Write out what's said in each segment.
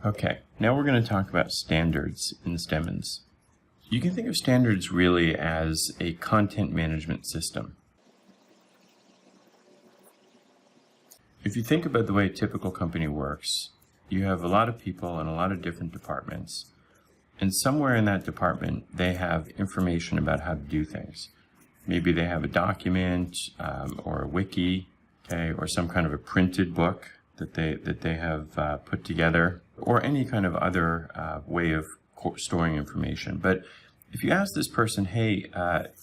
Okay, now we're going to talk about standards in Stemmons. You can think of standards really as a content management system. If you think about the way a typical company works, you have a lot of people in a lot of different departments, and somewhere in that department they have information about how to do things. Maybe they have a document or a wiki, okay, or some kind of a printed book that they have put together, or any kind of other way of storing information. But if you ask this person, hey,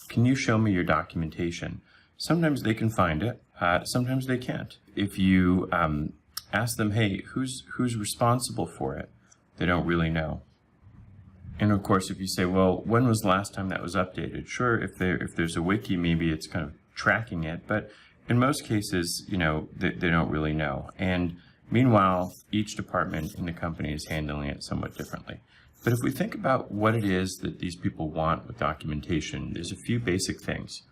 can you show me your documentation? Sometimes they can find it, sometimes they can't. If you ask them, hey, who's responsible for it? They don't really know. And of course, if you say, well, when was the last time that was updated? Sure, if there's a wiki, maybe it's kind of tracking it, but in most cases, you know, they don't really know. And meanwhile, each department in the company is handling it somewhat differently. But if we think about what it is that these people want with documentation, there's a few basic things.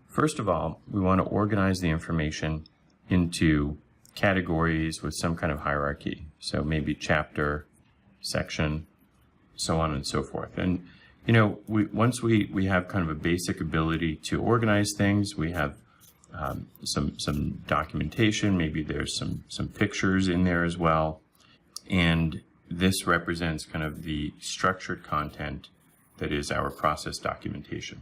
First of all, we want to organize the information into categories with some kind of hierarchy. So maybe chapter, section, so on and so forth. And you know, once we have kind of a basic ability to organize things, we have some documentation, maybe there's some pictures in there as well, and this represents kind of the structured content that is our process documentation.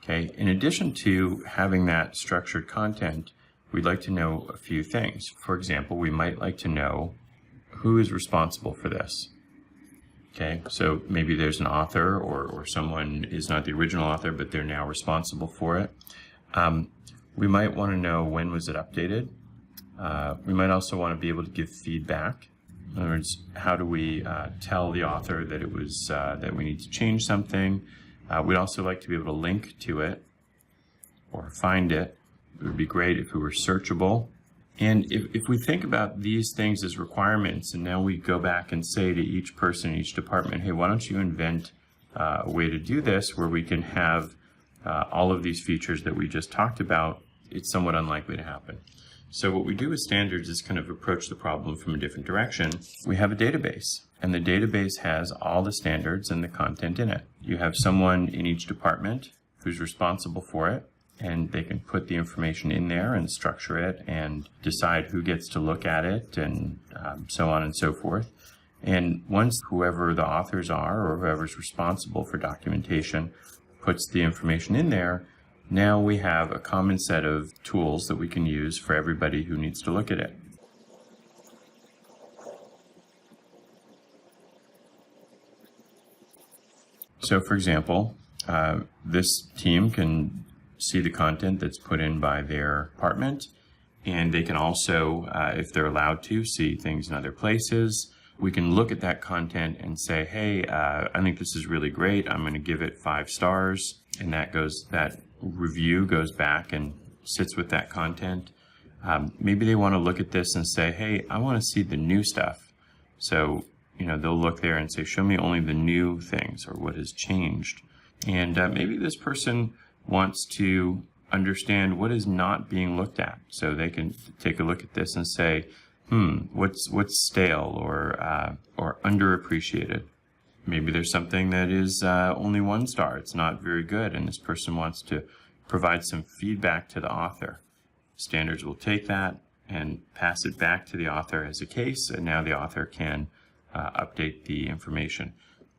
Okay, in addition to having that structured content, we'd like to know a few things. For example, we might like to know who is responsible for this. Okay, so maybe there's an author or someone is not the original author, but they're now responsible for it. We might want to know when was it updated. We might also want to be able to give feedback. In other words, how do we tell the author that it was that we need to change something? We'd also like to be able to link to it or find it. It would be great if it were searchable. And if we think about these things as requirements, and now we go back and say to each person, each department, hey, why don't you invent a way to do this where we can have all of these features that we just talked about, it's somewhat unlikely to happen. So what we do with standards is kind of approach the problem from a different direction. We have a database, and the database has all the standards and the content in it. You have someone in each department who's responsible for it, and they can put the information in there and structure it and decide who gets to look at it and so on and so forth. And once whoever the authors are or whoever's responsible for documentation puts the information in there, now we have a common set of tools that we can use for everybody who needs to look at it. So for example, this team can see the content that's put in by their department, and they can also, if they're allowed to, see things in other places. We can look at that content and say, hey, I think this is really great. I'm going to give it 5 stars, and that review goes back and sits with that content. Maybe they want to look at this and say, hey, I want to see the new stuff. So, you know, they'll look there and say, show me only the new things or what has changed. And maybe this person wants to understand what is not being looked at. So they can take a look at this and say, what's stale or underappreciated. Maybe there's something that is only 1 star. It's not very good, and this person wants to provide some feedback to the author. Standards will take that and pass it back to the author as a case, and now the author can update the information.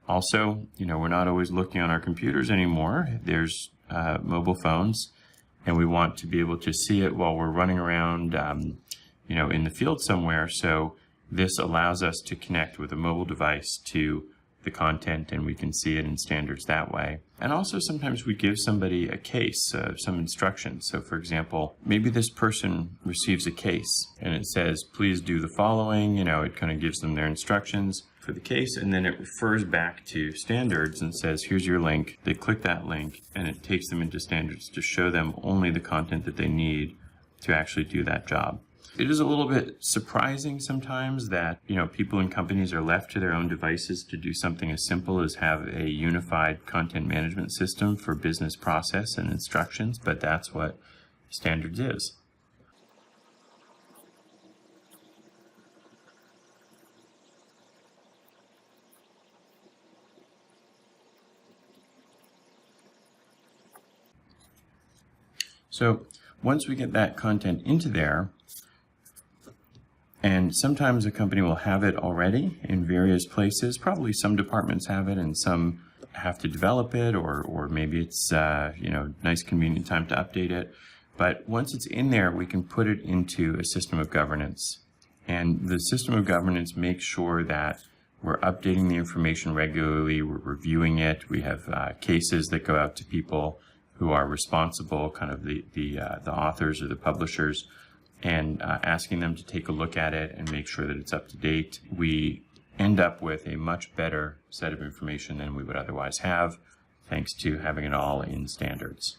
Also, you know, we're not always looking on our computers anymore. There's mobile phones, and we want to be able to see it while we're running around, you know, in the field somewhere. So this allows us to connect with a mobile device to the content, and we can see it in standards that way. And also sometimes we give somebody a case, some instructions. So for example, maybe this person receives a case and it says, please do the following. You know, it kind of gives them their instructions for the case, and then it refers back to standards and says, here's your link. They click that link and it takes them into standards to show them only the content that they need to actually do that job. It is a little bit surprising sometimes that, you know, people in companies are left to their own devices to do something as simple as have a unified content management system for business process and instructions, but that's what standards is. So once we get that content into there, and sometimes a company will have it already in various places. Probably some departments have it and some have to develop it, or maybe it's nice convenient time to update it. But once it's in there, we can put it into a system of governance. And the system of governance makes sure that we're updating the information regularly, we're reviewing it, we have cases that go out to people who are responsible, kind of the authors or the publishers, and asking them to take a look at it and make sure that it's up to date. We end up with a much better set of information than we would otherwise have, thanks to having it all in standards.